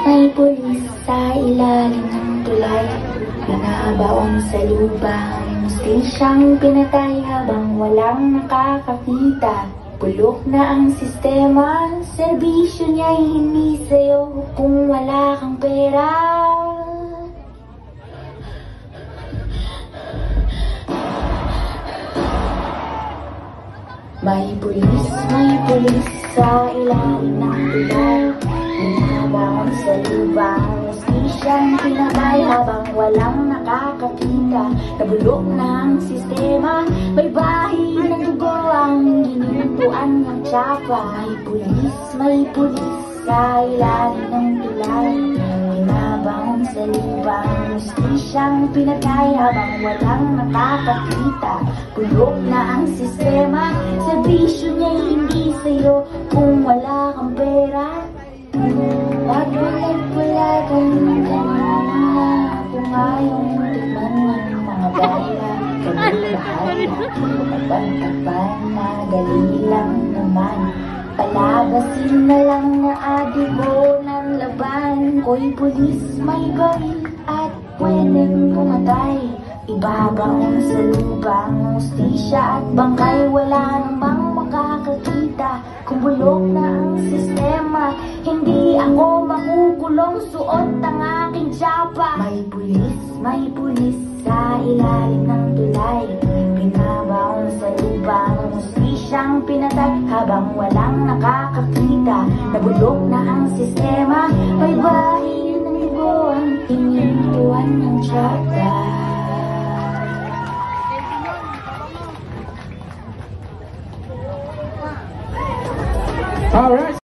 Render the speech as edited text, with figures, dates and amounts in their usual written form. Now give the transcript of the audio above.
May pulis sa ilalim ng tulay, binabaon sa lupa, mustisyang pinatay habang walang nakakakita. Bulok na ang sistema, serbisyo niya'y hindi sa'yo kung wala kang pera. May pulis sa ilalim ng tulay, binabaon sa lupa, mustisyang pinatay habang walang nakakakita. Nabulok na ang sistema, may bahi ng dugo ang ginintuan ng tsapa. May pulis sa ilalim ng tulay, binabaon sa lupa, mustisyang pinatay habang walang nakakakita. Bulok na ang sistema, serbisyo niya'y hindi sa'yo kung wala kang pera. At wala kang kanina kung ayaw mo tikman ng mga bala. Kanil bahala, madali lang naman. Palagasin na lang na adibo ng laban. Ko'y pulis, may baril at pwedeng pumatay. Ibabaon sa lupa, mustisya at bangkay, wala namang makakakita. Kung bulok na ang sistema, hindi ako makukulong, suot ang aking tsapa. May pulis sa ilalim ng tulay, binabaon sa lupa, mustisyang pinatay habang walang nakakakita. Nabulok na ang sistema, may bahin ng dugo ang hinintuan ng tsapa. All right.